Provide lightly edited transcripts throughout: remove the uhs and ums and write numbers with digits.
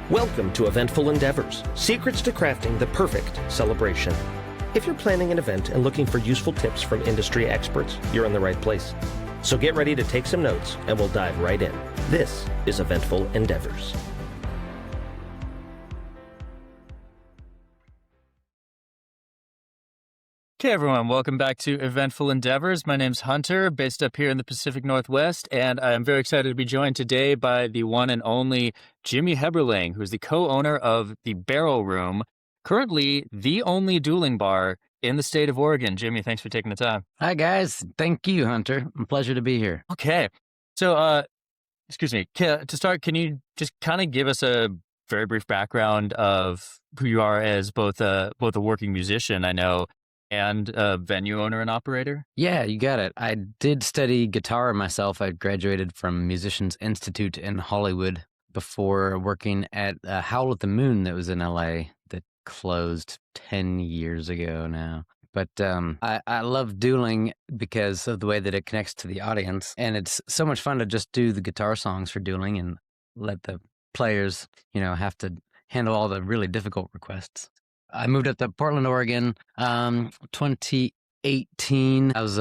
Welcome to Eventful Endeavors, secrets to crafting the perfect celebration. If you're planning an event and looking for useful tips from industry experts, you're in the right place. So get ready to take some notes and we'll dive right in. This is Eventful Endeavors. Okay, everyone, welcome back to Eventful Endeavors. My name's Hunter, based up here in the Pacific Northwest, and I'm very excited to be joined today by the one and only Jimmy Heberling, who's the co-owner of the Barrel Room, currently the only dueling bar in the state of Oregon. Jimmy, thanks for taking the time. Hi, guys. Thank you, Hunter. A pleasure to be here. Okay, so, excuse me, to start, can you just kind of give us a very brief background of who you are as both a working musician, I know, and a venue owner and operator? Yeah, you got it. I did study guitar myself. I graduated from Musicians Institute in Hollywood before working at Howl at the Moon that was in LA that closed 10 years ago now. But I love dueling because of the way that it connects to the audience. And it's so much fun to just do the guitar songs for dueling and let the players, have to handle all the really difficult requests. I moved up to Portland, Oregon, 2018. I was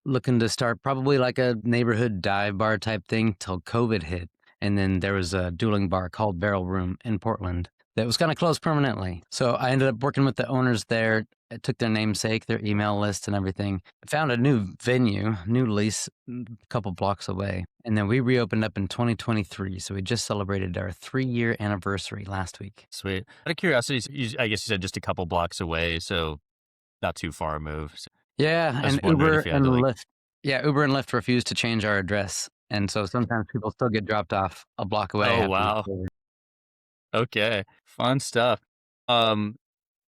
looking to start probably like a neighborhood dive bar type thing till COVID hit. And then there was a dueling bar called Barrel Room in Portland that was kind of closed permanently. So I ended up working with the owners there. I took their namesake, their email list and everything. I found a new venue, new lease a couple blocks away. And then we reopened up in 2023. So we just celebrated our 3-year anniversary last week. Sweet. Out of curiosity, I guess you said just a couple blocks away, so not too far a move. So yeah, and Uber and Lyft. Yeah, Uber and Lyft refused to change our address. And so sometimes people still get dropped off a block away. Oh, wow. Okay, fun stuff.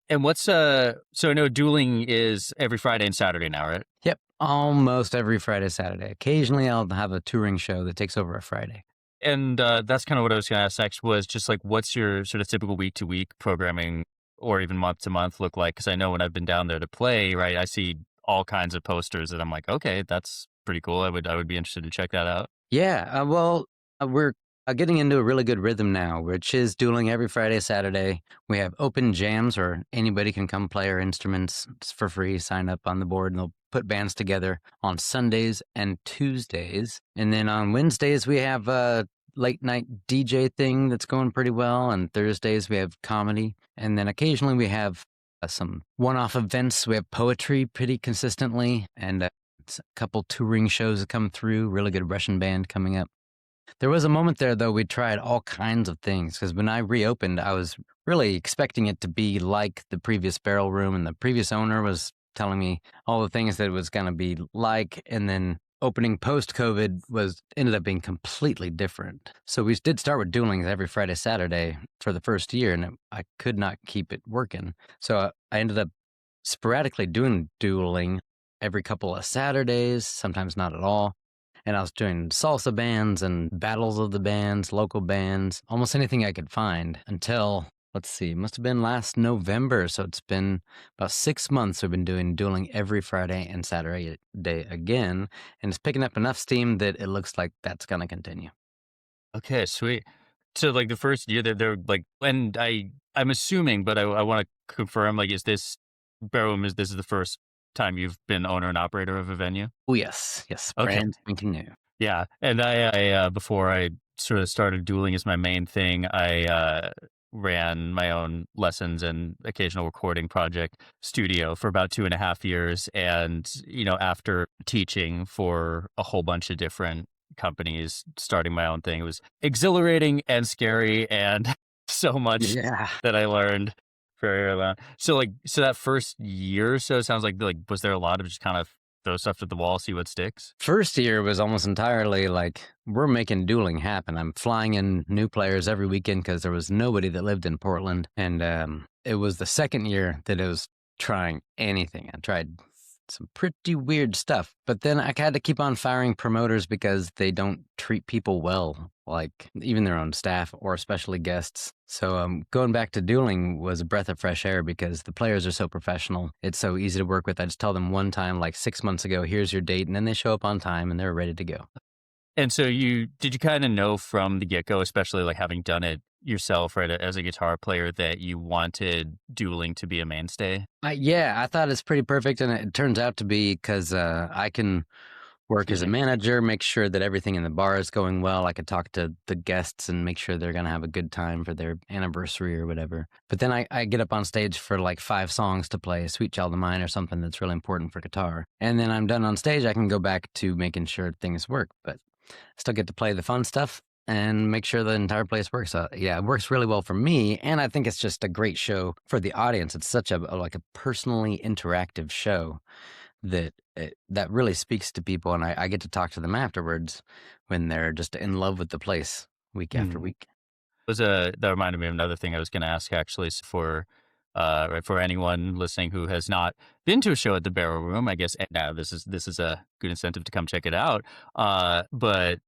And what's so I know dueling is every Friday and Saturday now, right? Yep, almost every Friday, Saturday. Occasionally I'll have a touring show that takes over a Friday. And that's kind of what I was going to ask next was just like, what's your sort of typical week-to-week programming or even month-to-month look like? Because I know when I've been down there to play, right, I see all kinds of posters and I'm like, okay, that's pretty cool. I would be interested to check that out. Yeah, we're getting into a really good rhythm now, which is dueling every Friday, Saturday. We have open jams where anybody can come play our instruments. It's for free. Sign up on the board and they'll put bands together on Sundays and Tuesdays. And then on Wednesdays, we have a late night DJ thing that's going pretty well. And Thursdays, we have comedy. And then occasionally we have some one-off events. We have poetry pretty consistently and a couple touring shows that come through. Really good Russian band coming up. There was a moment there, though, we tried all kinds of things because when I reopened, I was really expecting it to be like the previous Barrel Room, and the previous owner was telling me all the things that it was going to be like, and then opening post-COVID ended up being completely different. So we did start with dueling every Friday, Saturday for the first year, and I could not keep it working. So I ended up sporadically doing dueling every couple of Saturdays, sometimes not at all. And I was doing salsa bands and battles of the bands, local bands, almost anything I could find until, must have been last November. So it's been about 6 months we've been doing dueling every Friday and Saturday again. And it's picking up enough steam that it looks like that's going to continue. Okay, sweet. So like the first year they're like, and I'm assuming, but I want to confirm, like, is this Barrel Room, this is the first time you've been owner and operator of a venue? Oh, yes. Okay. Brand spanking new. Yeah. And I before I sort of started dueling as my main thing, I ran my own lessons and occasional recording project studio for about 2.5 years. And, after teaching for a whole bunch of different companies, starting my own thing, it was exhilarating and scary and so much that I learned very early on. So that first year or so, it sounds like was there a lot of just kind of throw stuff at the wall, see what sticks? First year was almost entirely like, we're making dueling happen. I'm flying in new players every weekend because there was nobody that lived in Portland. And it was the second year that it was trying anything. I tried some pretty weird stuff, but then I had to keep on firing promoters because they don't treat people well, like even their own staff or especially guests. So going back to dueling was a breath of fresh air because the players are so professional. It's so easy to work with. I just tell them one time, like 6 months ago, here's your date, and then they show up on time and they're ready to go. And so did you kind of know from the get-go, especially like having done it yourself, right, as a guitar player, that you wanted dueling to be a mainstay? Yeah, I thought it's pretty perfect, and it turns out to be because I can work Excuse as a me. manager, make sure that everything in the bar is going well. I could talk to the guests and make sure they're going to have a good time for their anniversary or whatever. But then I get up on stage for like 5 songs to play Sweet Child of Mine or something that's really important for guitar. And then I'm done on stage. I can go back to making sure things work, but still get to play the fun stuff and make sure the entire place works. Yeah, it works really well for me, and I think it's just a great show for the audience. It's such like a personally interactive show that really speaks to people, and I get to talk to them afterwards when they're just in love with the place week after Mm. week. That reminded me of another thing I was going to ask, actually, for right, for anyone listening who has not been to a show at the Barrel Room. I guess now this is a good incentive to come check it out. But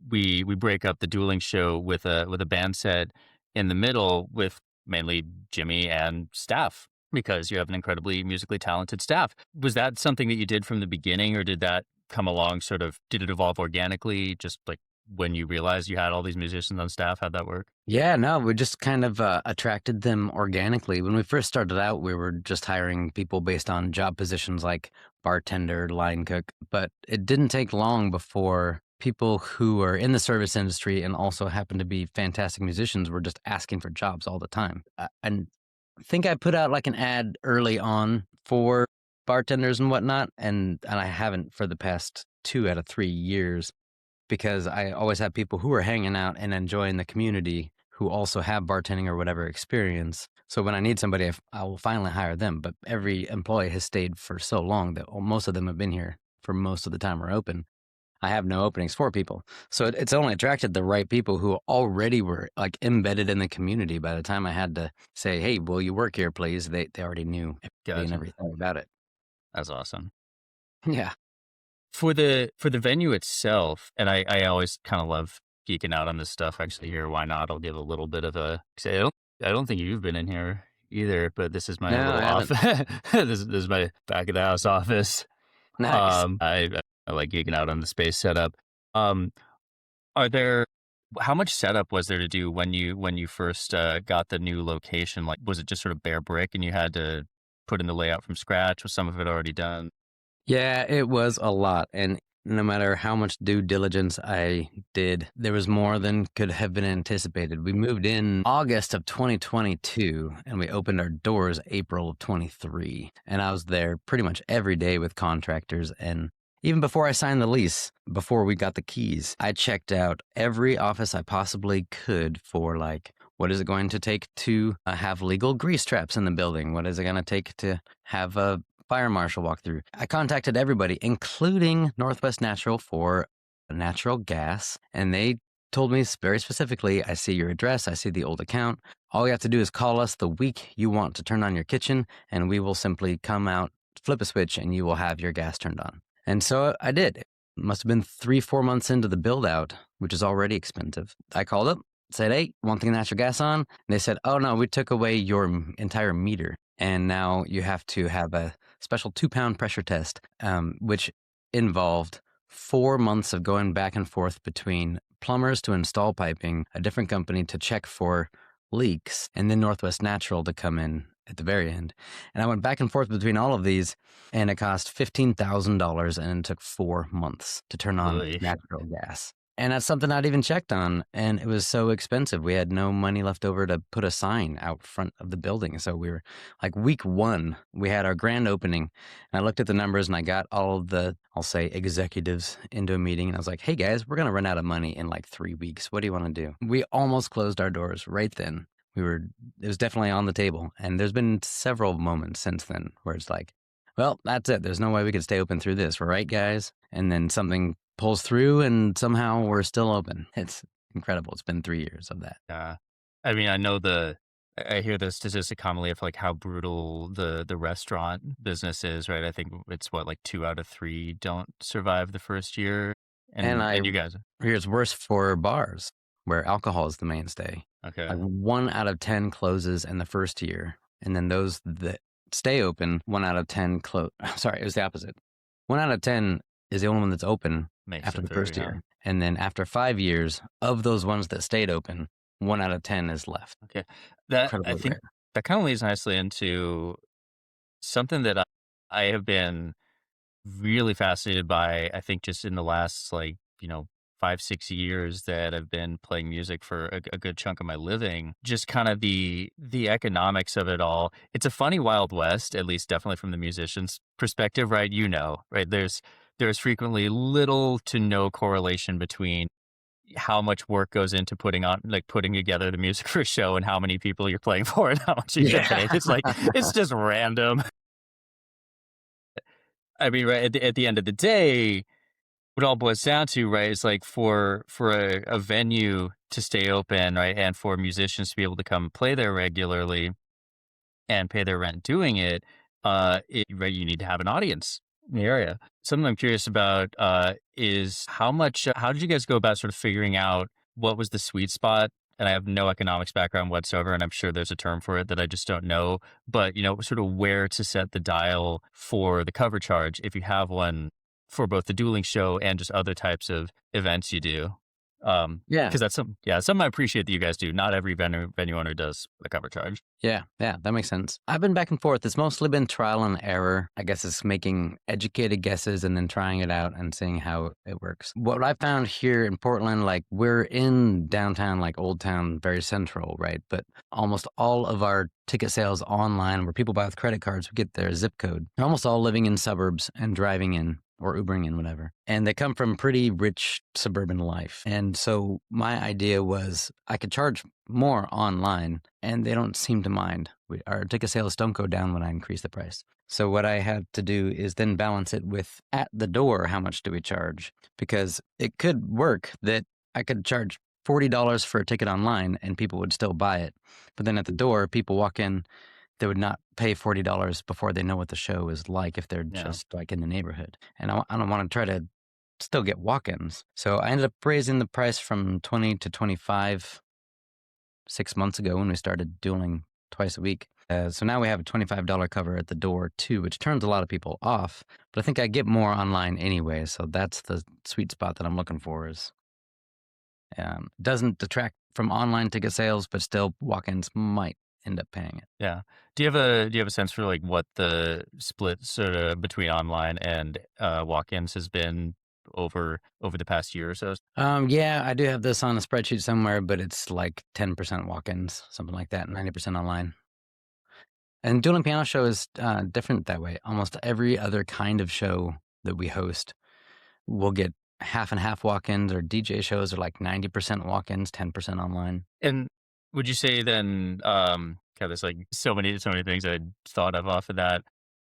we break up the dueling show with a band set in the middle with mainly Jimmy and staff, because you have an incredibly musically talented staff. Was that something that you did from the beginning, or did that come along did it evolve organically, just like when you realized you had all these musicians on staff? How'd that work? Yeah, no, we just kind of attracted them organically. When we first started out, we were just hiring people based on job positions like bartender, line cook, but it didn't take long before people who are in the service industry and also happen to be fantastic musicians were just asking for jobs all the time. And I think I put out like an ad early on for bartenders and whatnot, and I haven't for the past 2 out of 3 years, because I always have people who are hanging out and enjoying the community who also have bartending or whatever experience. So when I need somebody, I will finally hire them. But every employee has stayed for so long that most of them have been here for most of the time we're open. I have no openings for people. So it's only attracted the right people who already were like embedded in the community. By the time I had to say, hey, will you work here, please? They already knew everybody and Gotcha. everything about it. That's awesome. Yeah. For the venue itself, and I always kind of love geeking out on this stuff. Actually, here, why not? I'll give a little bit of a. 'Cause I don't think you've been in here either, but this is my No, I little haven't. office. This is my back of the house office. Nice. I like geeking out on the space setup. Um, are there? How much setup was there to do when you first got the new location? Like, was it just sort of bare brick, and you had to put in the layout from scratch? Was some of it already done? Yeah, it was a lot. And no matter how much due diligence I did, there was more than could have been anticipated. We moved in August of 2022 and we opened our doors April of 23. And I was there pretty much every day with contractors. And even before I signed the lease, before we got the keys, I checked out every office I possibly could for like, what is it going to take to have legal grease traps in the building? What is it going to take to have a fire marshal walk through? I contacted everybody, including Northwest Natural, for natural gas, and they told me very specifically, I see your address, I see the old account. All you have to do is call us the week you want to turn on your kitchen, and we will simply come out, flip a switch, and you will have your gas turned on. And so I did. It must have been 3-4 months into the build out, which is already expensive. I called up, said, hey, want the natural gas on? And they said, oh no, we took away your entire meter, and now you have to have a special 2-pound pressure test, which involved 4 months of going back and forth between plumbers to install piping, a different company to check for leaks, and then Northwest Natural to come in at the very end. And I went back and forth between all of these, and it cost $15,000, and it took 4 months to turn on Oy. natural gas. And that's something I'd even checked on, and it was so expensive. We had no money left over to put a sign out front of the building. So we were like week 1, we had our grand opening, and I looked at the numbers and I got all of the, I'll say, executives into a meeting, and I was like, hey guys, we're going to run out of money in like 3 weeks. What do you want to do? We almost closed our doors right then. It was definitely on the table. And there's been several moments since then where it's like, well, that's it. There's no way we could stay open through this, right, guys? And then something pulls through and somehow we're still open. It's incredible. It's been 3 years of that. I mean, I hear the statistic commonly of like how brutal the restaurant business is, right? I think it's what, like 2 out of 3 don't survive the first year, and you guys, Here's worse for bars where alcohol is the mainstay. okay, Like 1 out of 10 closes in the first year. And then those that stay open, 1 out of 10 close. Sorry, it was the opposite. 1 out of 10 is the only one that's open makes after it the very first year. And then after 5 years, of those ones that stayed open, 1 out of 10 is left. Okay. That I Incredibly think rare. that kind of leads nicely into something that I have been really fascinated by. I think just in the last 5, 6 years that I've been playing music for a good chunk of my living, just kind of the economics of it all. It's a funny Wild West, at least definitely from the musician's perspective, right? Right? There's frequently little to no correlation between how much work goes into putting together the music for a show and how many people you're playing for and how much you get Yeah. paid. It's just random. I mean, right at the end of the day, what it all boils down to, right, is like for a venue to stay open, right, and for musicians to be able to come play there regularly and pay their rent doing it, right, you need to have an audience in the area. Something I'm curious about is how did you guys go about sort of figuring out what was the sweet spot? And I have no economics background whatsoever, and I'm sure there's a term for it that I just don't know. But sort of where to set the dial for the cover charge, if you have one, for both the dueling show and just other types of events you do. Yeah. Because that's something I appreciate that you guys do. Not every venue owner does the cover charge. Yeah, that makes sense. I've been back and forth. It's mostly been trial and error. I guess it's making educated guesses and then trying it out and seeing how it works. What I found here in Portland, like we're in downtown, like Old Town, very central, right? But almost all of our ticket sales online, where people buy with credit cards, we get their zip code. They're almost all living in suburbs and driving in or Ubering in, whatever. And they come from pretty rich suburban life. And so my idea was I could charge more online and they don't seem to mind. Our ticket sales don't go down when I increase the price. So what I had to do is then balance it with at the door, how much do we charge? Because it could work that I could charge $40 for a ticket online and people would still buy it. But then at the door, people walk in, they would not pay $40 before they know what the show is like if they're Yeah. just like in the neighborhood. And I don't want to try to still get walk-ins. So I ended up raising the price from 20 to 25 6 months ago when we started dueling twice a week. So now we have a $25 cover at the door too, which turns a lot of people off. But I think I get more online anyway. So that's the sweet spot that I'm looking for is doesn't detract from online ticket sales, but still walk-ins might end up paying it. Yeah. Do you have a sense for like what the split sort of between online and walk-ins has been over the past year or so? Yeah, I do have this on a spreadsheet somewhere, but it's like 10% walk-ins, something like that, 90% online. And Dueling Piano Show is different that way. Almost every other kind of show that we host will get half and half walk-ins, or DJ shows are like 90% walk-ins, 10% online. And would you say then, God, there's like so many things I thought of off of that.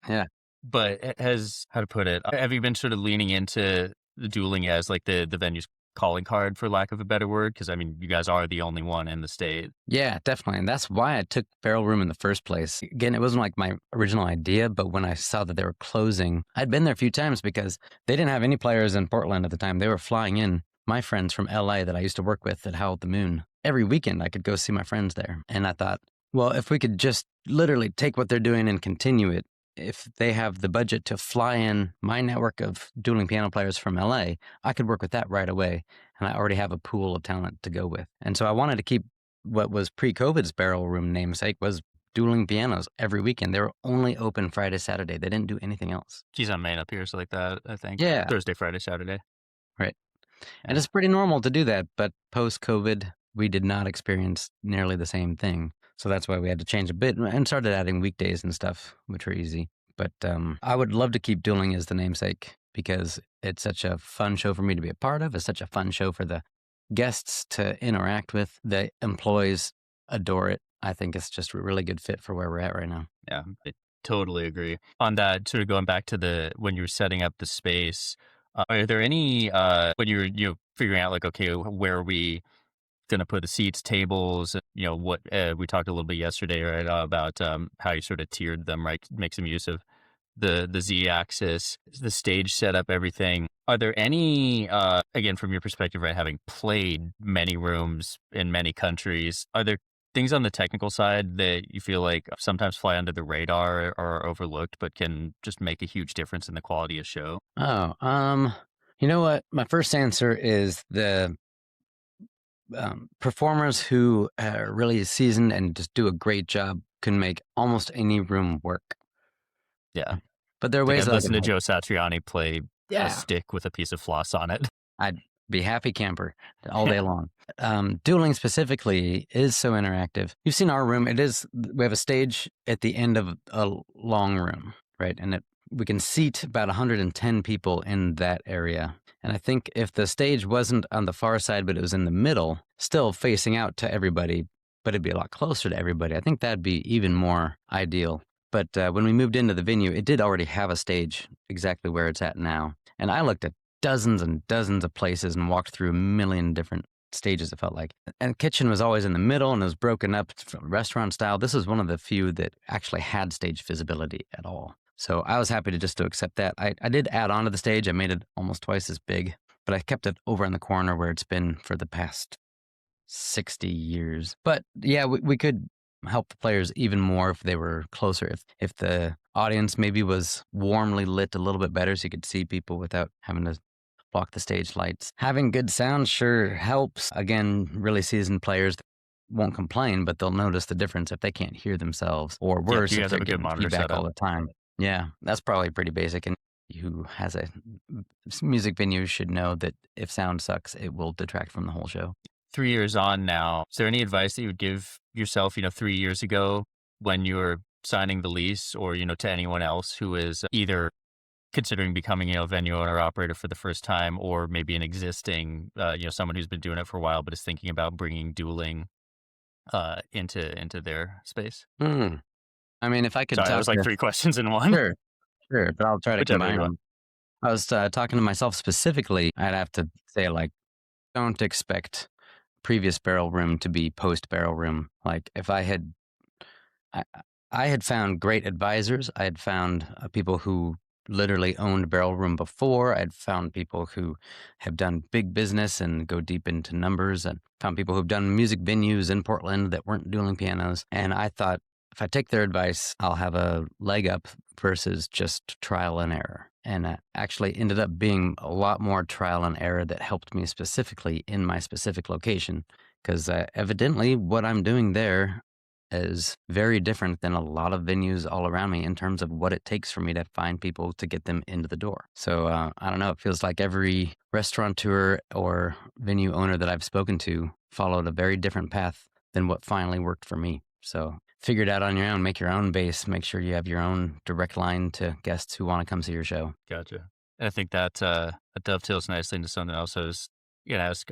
Yeah. But how to put it, have you been sort of leaning into the dueling as like the venue's calling card, for lack of a better word? Because I mean, you guys are the only one in the state. Yeah, definitely. And that's why I took Barrel Room in the first place. Again, it wasn't like my original idea, but when I saw that they were closing, I'd been there a few times because they didn't have any players in Portland at the time. They were flying in my friends from LA that I used to work with at Howl at the Moon. Every weekend I could go see my friends there. And I thought, well, if we could just literally take what they're doing and continue it, if they have the budget to fly in my network of dueling piano players from LA, I could work with that right away. And I already have a pool of talent to go with. And so I wanted to keep what was pre-COVID's Barrel Room namesake was dueling pianos every weekend. They were only open Friday, Saturday. They didn't do anything else. Geez, on Maine up here, so like that, I think. Yeah. Thursday, Friday, Saturday. Right. And it's pretty normal to do that. But post-COVID, we did not experience nearly the same thing. So that's why we had to change a bit and started adding weekdays and stuff, which were easy. But I would love to keep dueling as the namesake because it's such a fun show for me to be a part of. It's such a fun show for the guests to interact with. The employees adore it. I think it's just a really good fit for where we're at right now. Yeah, I totally agree. On that, sort of going back to when you were setting up the space, are there any, when you're figuring out like, okay, where are we going to put the seats, tables, what we talked a little bit yesterday, right, about how you sort of tiered them, right, make some use of the Z-axis, the stage setup, everything. Are there any, again, from your perspective, right, having played many rooms in many countries, are there things on the technical side that you feel like sometimes fly under the radar or are overlooked, but can just make a huge difference in the quality of show? Oh, you know what? My first answer is the performers who are really seasoned and just do a great job can make almost any room work. Yeah. But there are Like ways I'd that I listen can to help. Joe Satriani play a Yeah, stick with a piece of floss on it. I'd be happy camper all day Yeah. long. Dueling specifically is so interactive. You've seen our room. We have a stage at the end of a long room, right? And we can seat about 110 people in that area. And I think if the stage wasn't on the far side, but it was in the middle, still facing out to everybody, but it'd be a lot closer to everybody, I think that'd be even more ideal. But when we moved into the venue, it did already have a stage exactly where it's at now. And I looked at dozens and dozens of places and walked through a million different stages, it felt like. And the kitchen was always in the middle and it was broken up from restaurant style. This was one of the few that actually had stage visibility at all. So I was happy to accept that. I did add on to the stage. I made it almost twice as big, but I kept it over in the corner where it's been for the past 60 years. But yeah, we could help the players even more if they were closer, if the audience maybe was warmly lit a little bit better so you could see people without having to block the stage lights. Having good sound sure helps. Again, really seasoned players won't complain, but they'll notice the difference if they can't hear themselves, or Yeah, worse, you if guys they're have a good getting monitor feedback all setup. the time. Yeah, that's probably pretty basic. And who has a music venue should know that if sound sucks, it will detract from the whole show. 3 years on now, is there any advice that you would give yourself, 3 years ago when you were signing the lease, or, to anyone else who is either considering becoming, a venue owner operator for the first time, or maybe an existing, someone who's been doing it for a while but is thinking about bringing dueling into their space? I mean, if I could Sorry, that talk was like to 3 questions in one. sure, sure, but I'll try to Whichever combine you want. them. I was talking to myself specifically. I'd have to say, like, don't expect previous barrel room to be post barrel room. Like, if I, I had found great advisors. I had found people who literally owned barrel room before. I'd found people who have done big business and go deep into numbers, and found people who've done music venues in Portland that weren't dueling pianos. And I thought, if I take their advice, I'll have a leg up versus just trial and error. And actually ended up being a lot more trial and error that helped me specifically in my specific location. Because evidently what I'm doing there is very different than a lot of venues all around me in terms of what it takes for me to find people to get them into the door. So I don't know, it feels like every restaurateur or venue owner that I've spoken to followed a very different path than what finally worked for me. So figure it out on your own, make your own base, make sure you have your own direct line to guests who want to come see your show. Gotcha. And I think that dovetails nicely into something else I was going to ask.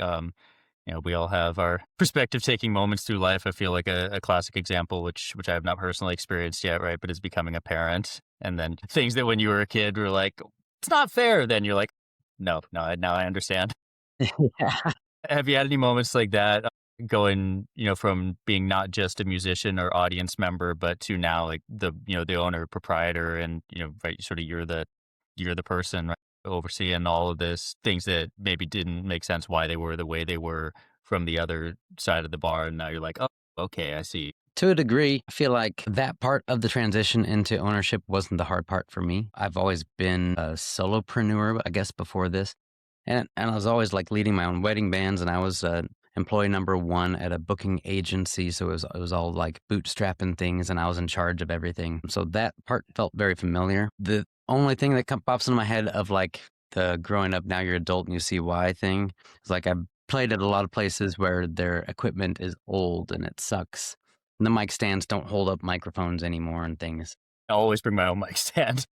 We all have our perspective taking moments through life. I feel like a classic example, which I have not personally experienced yet, right? But is becoming a parent. And then things that when you were a kid were like, it's not fair. Then you're like, no, now I understand. Yeah. Have you had any moments like that going, from being not just a musician or audience member, but to now like the owner, proprietor, and, right, sort of you're the person, right, overseeing all of this, things that maybe didn't make sense why they were the way they were from the other side of the bar. And now you're like, oh, okay, I see. To a degree, I feel like that part of the transition into ownership wasn't the hard part for me. I've always been a solopreneur, I guess, before this. And I was always like leading my own wedding bands, and I was employee number one at a booking agency. So it was all like bootstrapping things, and I was in charge of everything. So that part felt very familiar. The only thing that pops into my head of like the growing up, now you're adult and you see why thing is like I've played at a lot of places where their equipment is old and it sucks. And the mic stands don't hold up microphones anymore and things. I always bring my own mic stand.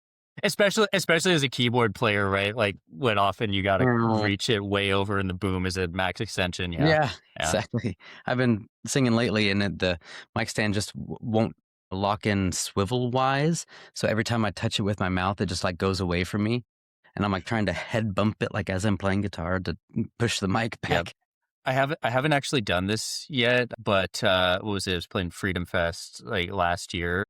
Especially as a keyboard player, right? Like when often you got to reach it way over and the boom is a max extension. Yeah, exactly. I've been singing lately and the mic stand just won't lock in swivel wise. So every time I touch it with my mouth, it just like goes away from me. And I'm like trying to head bump it like as I'm playing guitar to push the mic back. Yep. I haven't actually done this yet, but what was it? I was playing Freedom Fest like last year.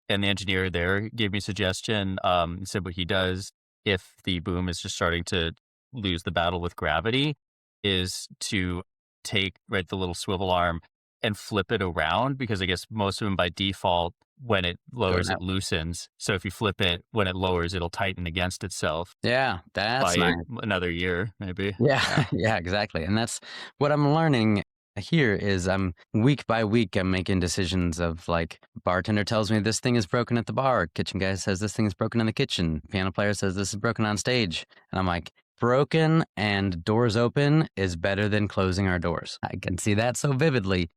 And the engineer there gave me a suggestion. He said what he does if the boom is just starting to lose the battle with gravity is to take the little swivel arm and flip it around, because I guess most of them by default, when it lowers, it loosens. So if you flip it, when it lowers, it'll tighten against itself. Yeah, that's by nice. another year, maybe. Yeah, yeah, exactly. And that's what I'm learning. here is I'm week by week, I'm making decisions of like, bartender tells me this thing is broken at the bar. Kitchen guy says this thing is broken in the kitchen. Piano player says this is broken on stage. And I'm like, broken and doors open is better than closing our doors. I can see that so vividly.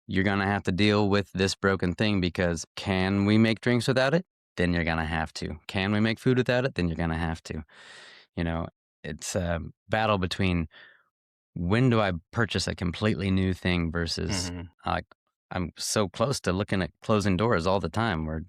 You're going to have to deal with this broken thing because can we make drinks without it? Then you're going to have to. Can we make food without it? Then you're going to have to. You know, it's a battle between when do I purchase a completely new thing versus like I'm so close to looking at closing doors all the time. We're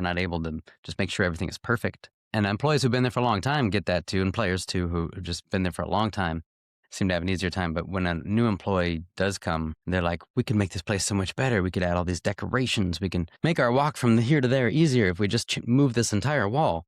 not able to just make sure everything is perfect. And employees who've been there for a long time get that too, and players too who have just been there for a long time seem to have an easier time. But when a new employee does come, they're like, we can make this place so much better. We could add all these decorations. We can make our walk from here to there easier if we just move this entire wall.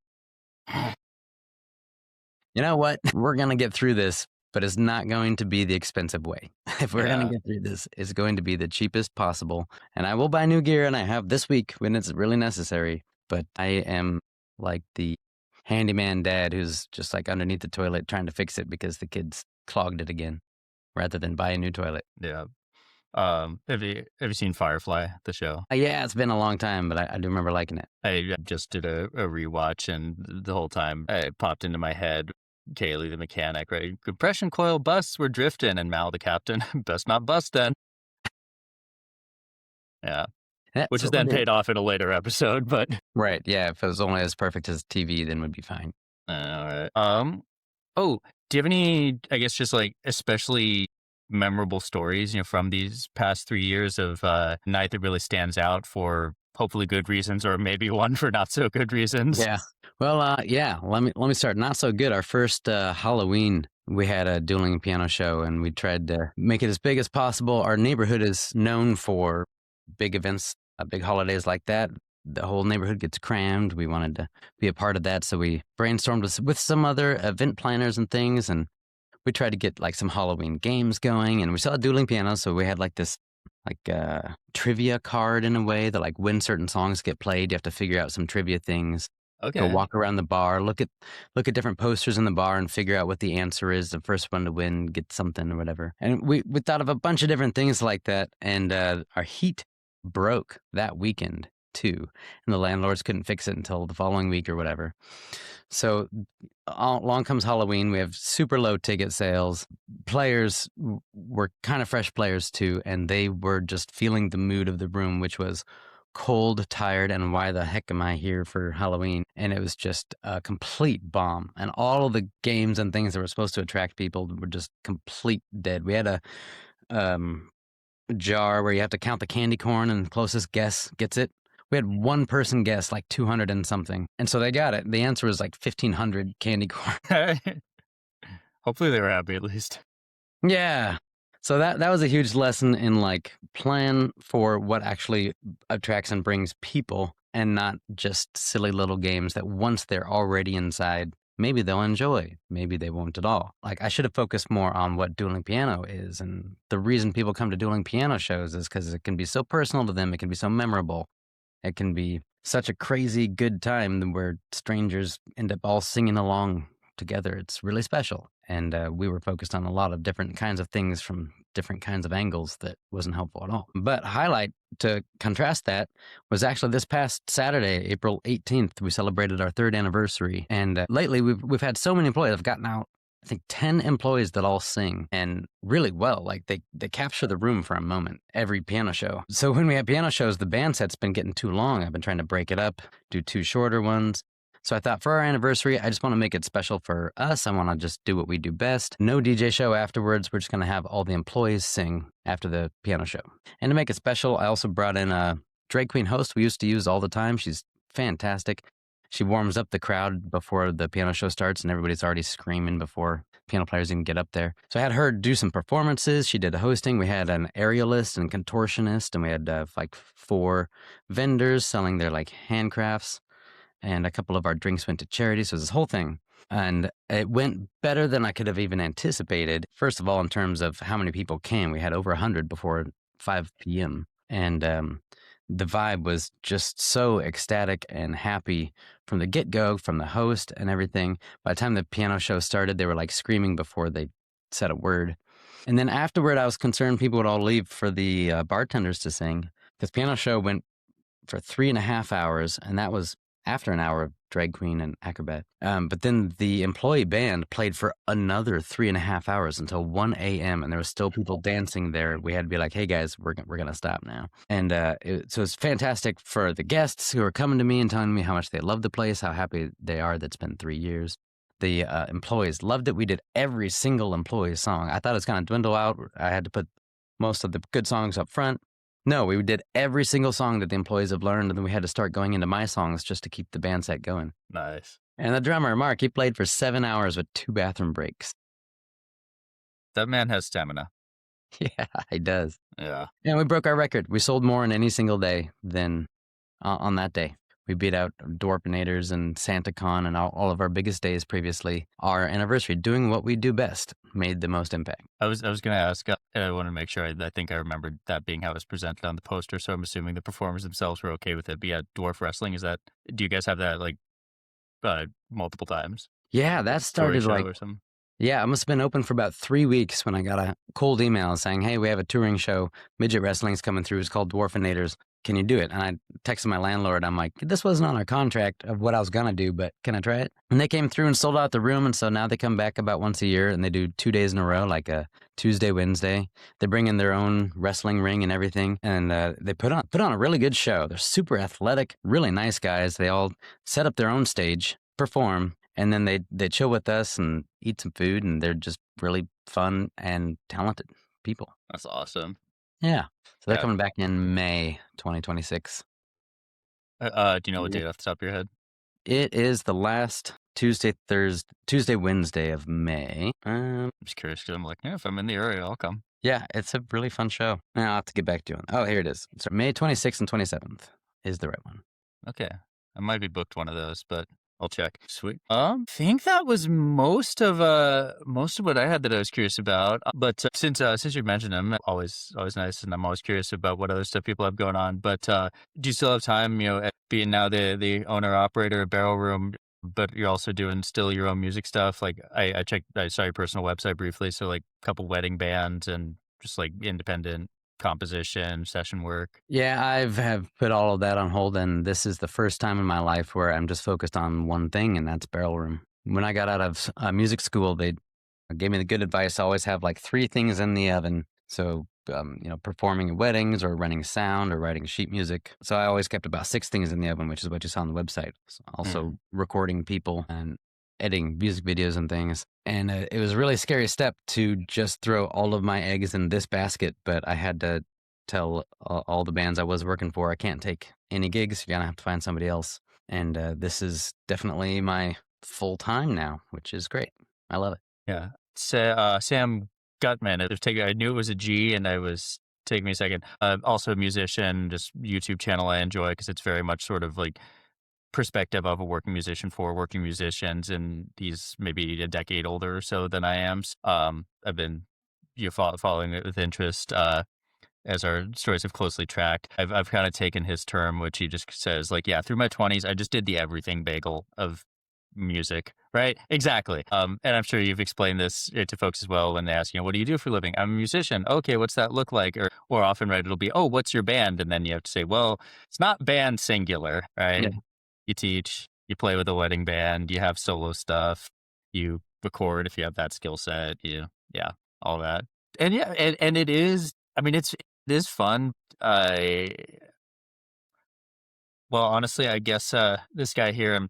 You know what? We're going to get through this, but it's not going to be the expensive way. If we're going to get through this, it's going to be the cheapest possible. And I will buy new gear, and I have this week when it's really necessary. But I am like the handyman dad who's just like underneath the toilet trying to fix it because the kids clogged it again rather than buy a new toilet. Yeah. Have you seen Firefly, the show? Yeah, it's been a long time, but I do remember liking it. I just did a rewatch, and the whole time it popped into my head, Kaylee, the mechanic, right? Compression coil busts, we're drifting, and Mal, the captain, best not bust then. Yeah. Which is then paid off in a later episode, but... Right, yeah, if it was only as perfect as TV, then we'd be fine. All right. Oh, do you have any, I guess, just like especially memorable stories, from these past 3 years of night that really stands out for hopefully good reasons, or maybe one for not so good reasons? Yeah. Well, yeah. Let me start. Not so good. Our first Halloween, we had a dueling piano show, and we tried to make it as big as possible. Our neighborhood is known for big events, big holidays like that. The whole neighborhood gets crammed. We wanted to be a part of that, so we brainstormed with some other event planners and things, and we tried to get like some Halloween games going. And we saw a dueling piano, so we had like this trivia card in a way that like when certain songs get played, you have to figure out some trivia things. Okay. Go walk around the bar, look at different posters in the bar and figure out what the answer is. The first one to win gets something or whatever. And we thought of a bunch of different things like that. And our heat broke that weekend too. And the landlords couldn't fix it until the following week or whatever. So along comes Halloween. We have super low ticket sales. Players were kind of fresh players too. And they were just feeling the mood of the room, which was cold, tired, and why the heck am I here for Halloween? And it was just a complete bomb. And all of the games and things that were supposed to attract people were just complete dead. We had a jar where you have to count the candy corn and the closest guess gets it. We had one person guess like 200 and something. And so they got it. The answer was like 1,500 candy corn. Hopefully they were happy at least. Yeah. So that was a huge lesson in like plan for what actually attracts and brings people, and not just silly little games that once they're already inside, maybe they'll enjoy, maybe they won't at all. Like I should have focused more on what dueling piano is. And the reason people come to dueling piano shows is because it can be so personal to them. It can be so memorable. It can be such a crazy good time where strangers end up all singing along together. It's really special. And we were focused on a lot of different kinds of things from different kinds of angles that wasn't helpful at all. But highlight to contrast that was actually this past Saturday, April 18th, we celebrated our 3rd anniversary. And lately we've had so many employees. I've gotten out, I think 10 employees that all sing, and really well. Like they capture the room for a moment every piano show. So when we have piano shows, the band set's been getting too long. I've been trying to break it up, do 2 shorter ones. So I thought for our anniversary, I just want to make it special for us. I want to just do what we do best. No DJ show afterwards. We're just going to have all the employees sing after the piano show. And to make it special, I also brought in a drag queen host we used to use all the time. She's fantastic. She warms up the crowd before the piano show starts, and everybody's already screaming before piano players even get up there. So I had her do some performances. She did the hosting. We had an aerialist and contortionist, and we had like 4 vendors selling their like handcrafts. And a couple of our drinks went to charity. So this whole thing. And it went better than I could have even anticipated. First of all, in terms of how many people came, we had over 100 before 5 p.m. And the vibe was just so ecstatic and happy from the get-go, from the host and everything. By the time the piano show started, they were like screaming before they said a word. And then afterward, I was concerned people would all leave for the bartenders to sing. This piano show went for 3.5 hours, and that was after an hour of drag queen and acrobat. But then the employee band played for another 3.5 hours until 1 a.m. and there was still people dancing there. We had to be like, "Hey guys, we're gonna stop now." And so it's fantastic for the guests who are coming to me and telling me how much they love the place, how happy they are that it's been 3 years. The employees loved it. We did every single employee song. I thought it was going to dwindle out. I had to put most of the good songs up front. No, we did every single song that the employees have learned, and then we had to start going into my songs just to keep the band set going. Nice. And the drummer, Mark, he played for 7 hours with 2 bathroom breaks. That man has stamina. Yeah, he does. Yeah. And we broke our record. We sold more in any single day than on that day. We beat out Dwarpinators and SantaCon and all of our biggest days previously. Our anniversary, doing what we do best, made the most impact. I was going to ask, I want to make sure, I think I remembered that being how it was presented on the poster, so I'm assuming the performers themselves were okay with it. But yeah, dwarf wrestling, do you guys have that like multiple times? Yeah, that started Touring like, show or something? yeah, it must have been open for about 3 weeks when I got a cold email saying, "Hey, we have a touring show. Midget wrestling's coming through. It's called Dwarfenators. Can you do it?" And I texted my landlord. I'm like, "This wasn't on our contract of what I was going to do, but can I try it?" And they came through and sold out the room. And so now they come back about once a year and they do 2 days in a row, like a Tuesday, Wednesday. They bring in their own wrestling ring and everything. And they put on a really good show. They're super athletic, really nice guys. They all set up their own stage, perform, and then they chill with us and eat some food. And they're just really fun and talented people. That's awesome. Yeah. So they're Yeah. coming back in May 2026. Do you know what date off the top of your head? It is the last Tuesday, Wednesday of May. I'm just curious because I'm like, yeah, if I'm in the area, I'll come. Yeah, it's a really fun show. Now I'll have to get back to you on. Oh, here it is. So May 26th and 27th is the right one. Okay. I might be booked one of those, but I'll check. Sweet. I think that was most of what I had that I was curious about. But since you mentioned them, always nice, and I'm always curious about what other stuff people have going on. But do you still have time? Being now the owner operator of Barrel Room, but you're also doing still your own music stuff. Like I saw your personal website briefly, so like a couple wedding bands and just like independent composition, session work. Yeah, have put all of that on hold, and this is the first time in my life where I'm just focused on one thing, and that's Barrel Room. When I got out of music school, they gave me the good advice: always have like 3 things in the oven. So, performing at weddings or running sound or writing sheet music. So I always kept about 6 things in the oven, which is what you saw on the website. So also recording people and editing music videos and things. And it was a really scary step to just throw all of my eggs in this basket, but I had to tell all the bands I was working for, I can't take any gigs. You're going to have to find somebody else. And this is definitely my full time now, which is great. I love it. Yeah. Sam Gutman. I knew it was a G, and I was taking me a second. Also a musician, just YouTube channel I enjoy because it's very much sort of like perspective of a working musician for working musicians, and he's maybe a decade older or so than I am. I've been following it with interest as our stories have closely tracked. I've kind of taken his term, which he just says like, yeah, through my 20s, I just did the everything bagel of music, right? Exactly. And I'm sure you've explained this to folks as well when they ask, what do you do for a living? I'm a musician. Okay, what's that look like? Or often, right, it'll be, oh, what's your band? And then you have to say, well, it's not band singular, right? Yeah. You teach, you play with a wedding band, you have solo stuff, you record if you have that skill set, all that. And yeah, and it is, it is fun. Well, honestly, I guess this guy here,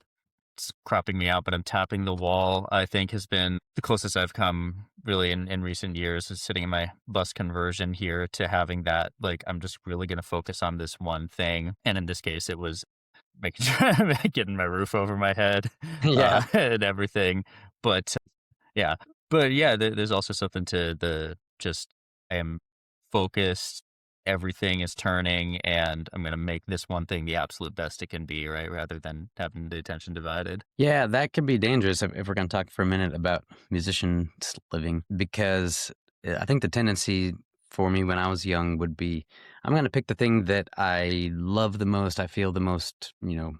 it's cropping me out, but I'm tapping the wall, I think has been the closest I've come really in recent years, is sitting in my bus conversion here to having that, like, I'm just really going to focus on this one thing. And in this case, it was making sure I'm getting my roof over my head and everything. But there's also something to I am focused, everything is turning, and I'm going to make this one thing the absolute best it can be, right? Rather than having the attention divided. Yeah, that can be dangerous if we're going to talk for a minute about musicians living, because I think the tendency for me when I was young would be, I'm going to pick the thing that I love the most, I feel the most,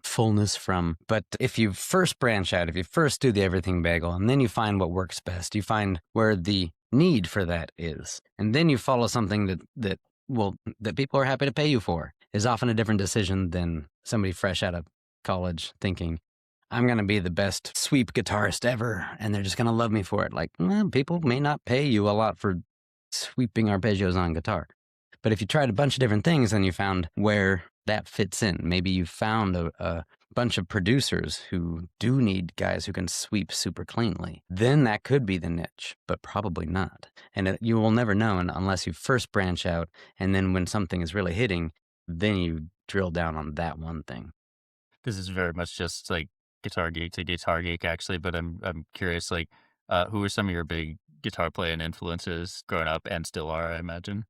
fullness from. But if you first branch out, if you first do the everything bagel, and then you find what works best, you find where the need for that is. And then you follow something that people are happy to pay you for, is often a different decision than somebody fresh out of college thinking, I'm going to be the best sweep guitarist ever, and they're just going to love me for it. Like, well, people may not pay you a lot for sweeping arpeggios on guitar. But if you tried a bunch of different things and you found where that fits in, maybe you found a bunch of producers who do need guys who can sweep super cleanly, then that could be the niche, but probably not. And you will never know unless you first branch out, and then when something is really hitting, then you drill down on that one thing. This is very much just like guitar geek to guitar geek, actually. But I'm curious, like, who are some of your big guitar playing influences growing up and still are, I imagine?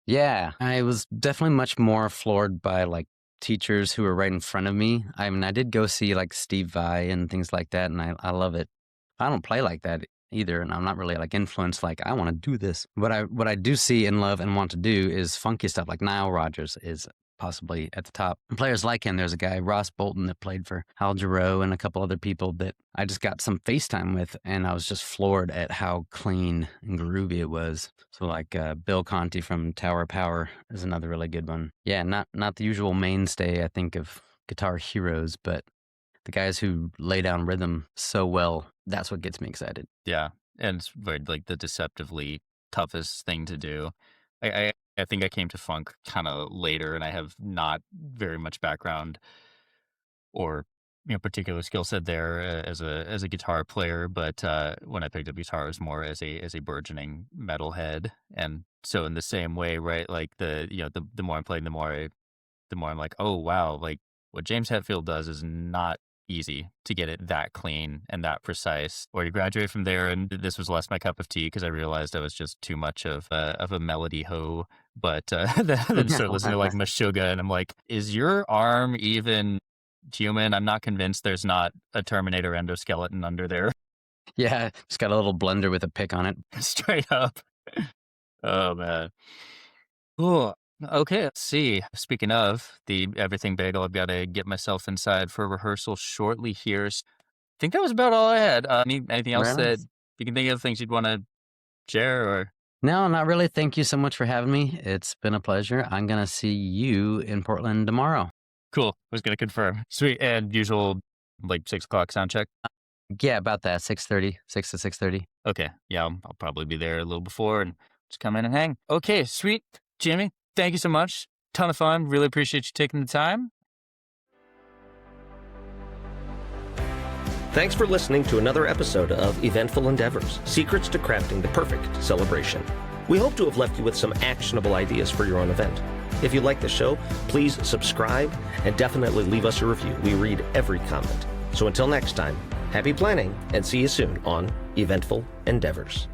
Yeah, I was definitely much more floored by like teachers who were right in front of me. I mean, I did go see like Steve Vai and things like that, and I love it. I don't play like that either, and I'm not really like influenced like I want to do this. What I do see and love and want to do is funky stuff. Like Nile Rodgers is possibly at the top. And players like him, there's a guy, Ross Bolton, that played for Al Jarreau and a couple other people that I just got some FaceTime with, and I was just floored at how clean and groovy it was. So like Bill Conti from Tower Power is another really good one. Yeah, not the usual mainstay, I think, of guitar heroes, but the guys who lay down rhythm so well, that's what gets me excited. Yeah, and it's very, like, the deceptively toughest thing to do. I think I came to funk kind of later, and I have not very much background or particular skill set there as a guitar player. But when I picked up guitar, it was more as a burgeoning metalhead, and so in the same way, right? Like the more I'm playing, the more I'm like, oh wow, like what James Hetfield does is not easy to get it that clean and that precise. Or you graduate from there, and this was less my cup of tea because I realized I was just too much of a melody hoe. But then started listening to like Meshuggah, and I'm like, is your arm even human? I'm not convinced there's not a Terminator endoskeleton under there. Yeah, it's got a little blender with a pick on it. Straight up. Oh man. Cool. Okay, let's see. Speaking of the everything bagel, I've got to get myself inside for rehearsal shortly here. I think that was about all I had. Anything else Right on. that you can think of, things you'd want to share? Or No, not really. Thank you so much for having me. It's been a pleasure. I'm going to see you in Portland tomorrow. cool. I was going to confirm. Sweet. And usual, like 6 o'clock sound check? Yeah, about that, 6:30, 6 to 6:30. Okay. Yeah, I'll probably be there a little before and just come in and hang. Okay, sweet. Jimmy, thank you so much. Ton of fun. Really appreciate you taking the time. Thanks for listening to another episode of Eventful Endeavors, Secrets to Crafting the Perfect Celebration. We hope to have left you with some actionable ideas for your own event. If you like the show, please subscribe and definitely leave us a review. We read every comment. So until next time, happy planning and see you soon on Eventful Endeavors.